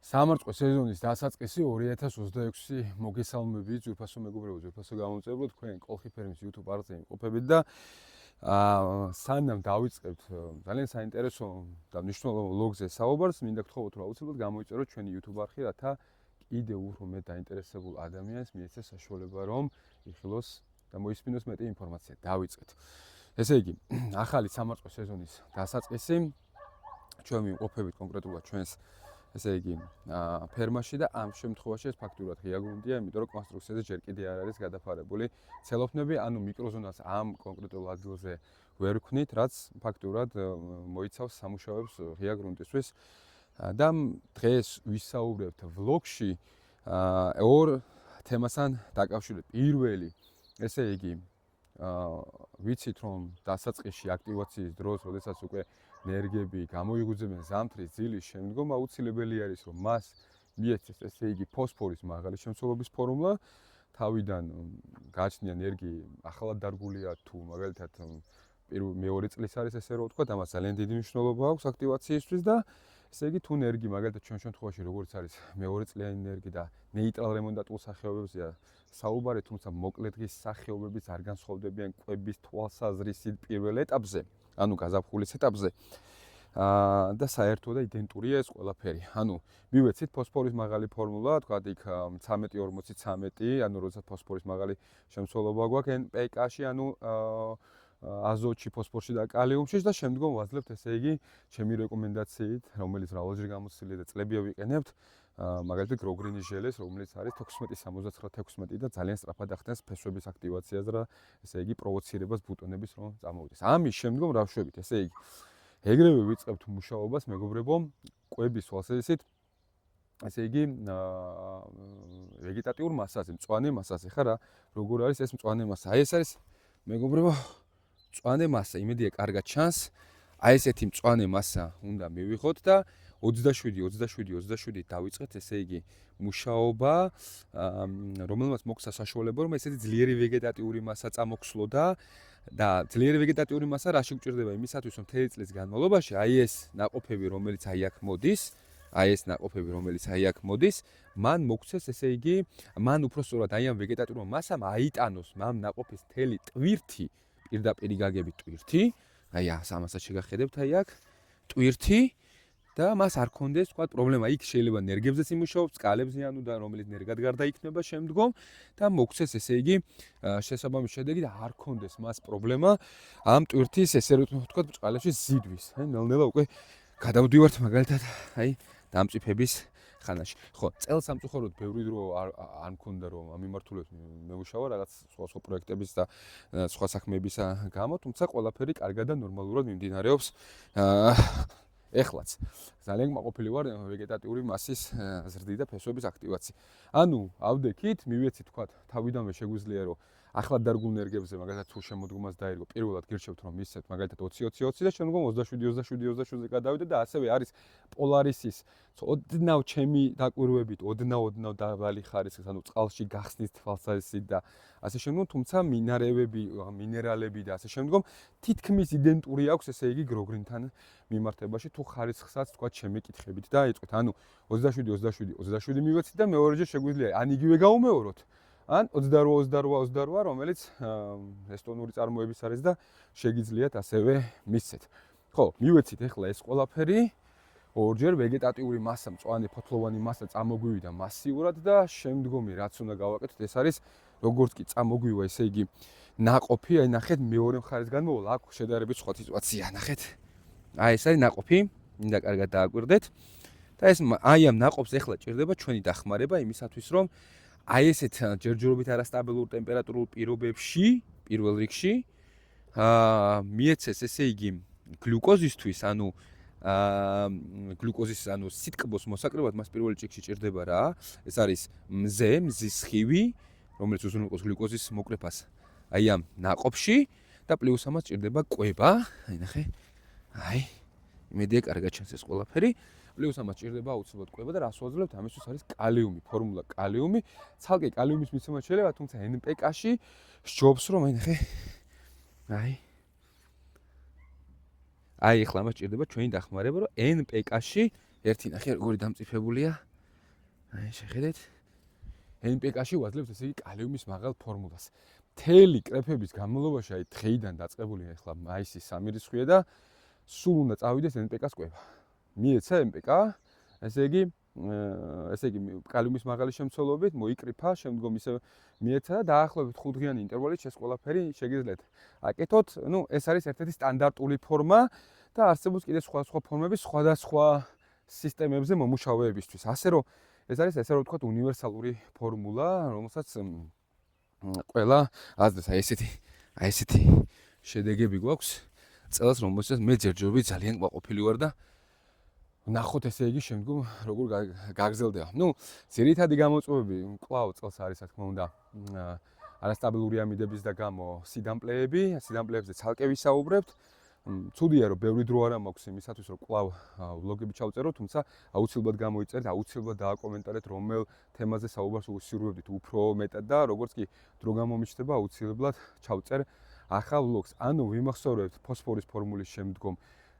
სამარწყო სეზონის დასაწყისი 2026 მოგესალმებით ძვირფასო მეგობრებო, ძვირფასო გამომწერებლო, თქვენ კოლხი ფერმის YouTube არხზე იმყოფებით და სანამ დავიწყებთ ძალიან საინტერესო და მნიშვნელოვან ვლოგზე საუბარს, მინდა გთხოვოთ რომ აუცილებლად გამოიწეროთ ჩვენი YouTube არხი, რათა კიდევ უფრო მეტ დაინტერესებულ ადამიანს მიეცეს საშუალება რომ იხილოს და მოისმინოს მეტი ინფორმაცია. დავიწყეთ. ესე იგი, ახალი სამარწყო სეზონის დასაწყისი ჩვენ ვიმყოფებით კონკრეტულად ჩვენს ესე იგი, ფერმაში და ამ შემთხვევაში ეს ფაქტურად ღია გუნდია, იმიტომ რომ კონსტრუქციაზე ჯერ კიდე არ არის გადაფარებული ცელოფნები, ანუ მიკროზონას ამ კონკრეტულ ადგილზე ვერ ვქნით, რაც ფაქტურად მოიცავს სამუშაოებს ღია გრუნტისთვის. და დღეს ვისაუბრებთ ვლოგში ორ თემასთან დაკავშირებით. პირველი, ესე იგი, ვიცით რომ დასაწყისში აქტივაციის დროს, როდესაც უკვე ენერგიები გამოიგუძებენ ზამთრის ძილის შემდგომ, აუცილებელი არის რომ მას მიეცეს ესე იგი ფოსფორის მაღალი შემცველობის ფორმულა, თავიდან გააჩნია ენერგია ახალად დარგულია თუ მაგალითად მეორე წლის არის ესე რომ ვთქვა, ამას ძალიან დიდი მნიშვნელობა აქვს აქტივაციისთვის და ესე იგი თუ ენერგია მაგალითად ჩვენ შემთხვევაში როგორც არის მეორე წლიანი ენერგია და ნეიტრალ რემონტატულ სახეობებზეა საუბარი, თუმცა მოკლე დღის სახეობებიც არ განსხვავდებიან კვების თვალსაზრისით პირველ ეტაპზე. ანუ გაზაფხულის ეტაპზე და საერთოდ იდენტურია ეს ყველაფერი. ანუ მივეცით ფოსფორის მაღალი ფორმულა, თქვა იქ 13-40-13, ანუ როდესაც ფოსფორის მაღალი შემცველობა გვაქვს NPK-ში, ანუ აზოტში, ფოსფორში და კალიუმში და შემდგომ ვაძლევთ ესე იგი ჩემი რეკომენდაციით, რომელიც მრავალჯერ გამოცდილი და წლებია ვიყენებთ, მაგალითად გროგრინის ჟელეს, რომელიც არის 16-79-16 და ძალიან სწრაფად ახდენს ფესვების აქტივაციას და ესე იგი პროვოცირებას ბუტონების რომ წამოვიდეს. ამის შემდგომ რა ვშვებით, ესე იგი ეგრევე ვიწყებთ მუშაობას, მეგობრებო, კვების თვალსაზრისით, ესე იგი ვეგეტატიურ მასაზე, მწვანე მასაზე, ხა რა, როგორ არის ეს მწვანე მასა? აი ეს არის, მეგობრებო, მწვანე მასა, იმედია კარგად ჩანს. აი ესეთი მწვანე მასა უნდა მივიღოთ და 27 დავიწყეთ, ესე იგი მუშაობა, რომელმაც მოგცა საშუალება, რომ ესეთი ძლიერი ვეგეტატიური მასა წამოხსლო და ძლიერი ვეგეტატიური მასა რაში გვჭირდება იმისათვის, რომ მთელი წლის განმავლობაში აი ეს ნაყოფები, რომელიც აი აქ მოდის, მან მოგცეს, ესე იგი, მან უпростоრად აი ამ ვეგეტატიურმა მასამ აიტანოს ამ ნაყოფის მთელი ტვირთი, პირდაპირ გაგებით ტვირთი, აი ამასაც შეგახედებთ აი აქ, ტვირთი და მას არ კონდეს თქვა პრობლემა, იქ შეიძლება ენერგიებზეც იმუშაობს, წყალებზე ანუ და რომელიც ენერგად გარდაიქმნება შემდგომ და მოგცეს ესე იგი შესაბამის შედეგი და არ კონდეს მას პრობლემა ამ ტვირთის ესე რომ თქვა წყალებში ზიდვის. აი ნელ-ნელა უკვე გადავდივართ მაგალითად აი დამწიფების ხანაში. ხო, წელს სამწუხაროდ ბევრი დრო არ მქონდა რომ ამ მიმართულებით მევუშავა რაღაც სხვა პროექტების და სხვა საქმეების გამო, თუმცა ყველაფერი კარგად და ნორმალურად მიმდინარეობს. ეხლაც ძალიან მაყოფილი ვარ ვეგეტატიური მასის ზრდით და ფესვების აქტივაცია. ანუ ავდექით, მივეცით თქვა თავიდანვე შეგვიძლია რომ ახლად დარგულ ენერგიებზე მაგალითად თუ შემოდგომას დაირგო, პირველად გირჩევთ რომ მისცეთ მაგალითად 20-20-20 და შემდგომ 27-27-27-ზე გადავიდეთ და ასევე არის პოლარისის ოდნავ ჩემი დაკვირვებით, ოდნავ დაბალი ხარისხის, ანუ წყალში გახსნის თვალსაზრისით და ასე შემდგომ, თუმცა მინერალები და ასე შემდგომ თითქმის იდენტური აქვს ესე იგი გროგრინთან მიმართებაში თუ ხარისხსაც თქვა ჩემი კითხებით და იწყეთ. ანუ 27-27-27 მივეცით და მეორეჯერ შეგვიძლია ან იგივე გაუმეოროთ, ან 28-28-28, რომელიც ესტონური წარმოების არის და შეგიძლიათ ასევე მისცეთ. ხო, მივეცით ახლა ეს ყველაფერი ორჯერ ვეგეტატიური მასა, მწვანე ფოთლოვანი მასა წამოგვივიდა მასიურად და შემდგომი რაც უნდა გავაკეთოთ, ეს არის როგორც კი წამოგვივა, ესე იგი ნაყოფი, აი ნახეთ მეორე მხარეს განმოვალ, აქ შედარებით სხვა სიტუაცია, ნახეთ. აი ეს არის ნაყოფი, მინდა კარგად დააკვირდეთ. და ეს აი ამ ნაყოფს ახლა ჭირდება ჩვენი დახმარება იმისათვის, რომ აი ესეთ ჯერჯერობით არასტაბილურ ტემპერატურულ პირობებში, პირველ რიგში, მიეცეს ესე იგი გლუკოზისთვის, ანუ გლუკოზის, ანუ სიტკბოს მოსაკრებად მას პირველ რიგში ჭირდება რა? ეს არის მზის სხივი, რომელიც უზრუნველყოფს გლუკოზის მოკრეფას აი ამ ნაყოფში და პლუს ამას ჭირდება კვება, აი ნახე. აი, იმედია კარგად ჩანს ეს ყველაფერი. პლუს ამას ჭირდება აუცილებლად კვება და რას ვაძლევთ? ამისთვის არის კალიუმი, ფორმულა კალიუმი. ცალკე კალიუმის მიცემა შეიძლება, თუმცა NPK-ში სჯობს რომ აი ნახე. აი ახლა ამას ჭირდება ჩვენი დახმარება, რომ NPK-ში ერთი ნახე როგორი დამწიფებულია. აი შეხედეთ. NPK-ში ვაძლევთ ესე იგი კალიუმის მაღალ ფორმულას. მთელი კრეფების განმავლობაში აი დღეიდან დაწყებული ახლა მაისის 3 რიცხვია და სულ უნდა წავიდეს NPK-ს კვება. მიეცა NPK, ესე იგი კალიუმის მაღალი შემცველობით მოიკრიფა, შემდგომ ისე მიეცა და დაახლოებით 5 დღიანი ინტერვალით ეს ყველაფერი შეგიძლიათ აკეთოთ. ნუ ეს არის ერთ-ერთი სტანდარტული ფორმა და არსებობს კიდევ სხვა ფორმები სხვადასხვა სისტემებზე მომუშავეებისთვის. ასე რომ ეს არის ესე რომ ვთქვათ უნივერსალური ფორმულა, რომელსაც ყველა აზრს აი ესეთი შედეგები გვაქვს წელს, რომელსაც მე ჯერჯერობით ძალიან ყვაყოფილი ვარ და ნახოთ ესე იგი შემდგომ როგორ გაგრძელდება. ნუ ძირითადი გამოწვევები კვლავ წელს არის, რა თქმა უნდა, არასტაბილური ამიდების და გამო სიდამპლეებზე ცალკე ვისაუბრებთ. ცუდია რომ ბევრი დრო არ მაქვს იმისათვის რომ კვლავ ვლოგები ჩავწერო, თუმცა აუცილებლად გამოიწერეთ, აუცილებლად დააკომენტარეთ რომელ თემაზე საუბარს უსურვებდით უფრო მეტად და როგორც კი დრო გამომიჩნდება აუცილებლად ჩავწერ ახალ ვლოგს. ანუ ვიმახსოვრებთ ფოსფორის ფორმულის შემდგომ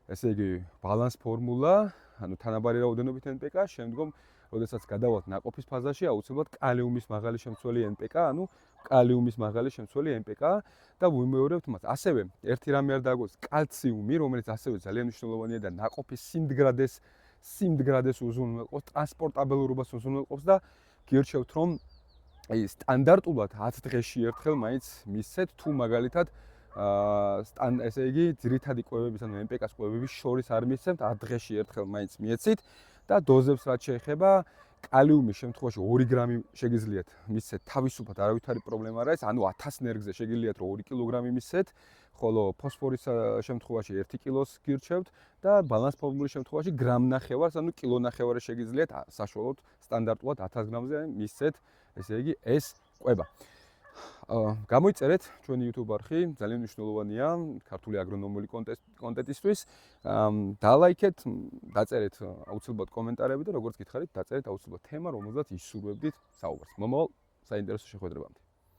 ესე იგი ბალანს ფორმულა, ანუ თანაბარი რაოდენობით NPK, შემდგომ როდესაც გადავალთ ნაყოფის ფაზაში, აუცილებლად კალიუმის მაღალი შემცველი NPK, ანუ კალიუმის მაღალი შემცველი NPK და ვიმეორებთ მას. ასევე ერთი რამე არ დაგვაქვს, კალციუმი, რომელიც ასევე ძალიან მნიშვნელოვანია და ნაყოფის სიმდგრადეს უზრუნველყოფს, ტრანსპორტაბელურობას უზრუნველყოფს და გირჩევთ რომ აი სტანდარტულად 10 დღეში ერთხელ მაინც მისცეთ თუ მაგალითად ესე იგი ძირითადი კვებების ანუ NPK-ს კვებების შორის არ მისცემთ 10 დღეში ერთხელ მაინც მიეცით და დოზებს რაც შეეხება კალიუმის შემთხვევაში 2 გრამი შეგიძლიათ მისცეთ თავისუფლად არავითარი პრობლემა არ არის ანუ 1000 ნერგზე შეგიძლიათ რომ 2 კილოგრამი მისცეთ ხოლო ფოსფორის შემთხვევაში 1 კილოს გირჩევთ და ბალანს ფორმულის შემთხვევაში გრამ-ნახევარს ანუ კილო-ნახევარი შეგიძლიათ საშუალოდ სტანდარტულად 1000 გრამზე მისცეთ ესე იგი ეს კვება გამოიწერეთ ჩვენი YouTube არხი, ძალიან მნიშვნელოვანია ქართული აგრონომიული კონტენტისთვის. დალაიქეთ, დაწერეთ აუცილებლად კომენტარები და როგორც გითხარით, დაწერეთ აუცილებლად თემა, რომელზეც ისურვებდით საუბარს. მომავალ საინტერესო შეხვედრებამდე.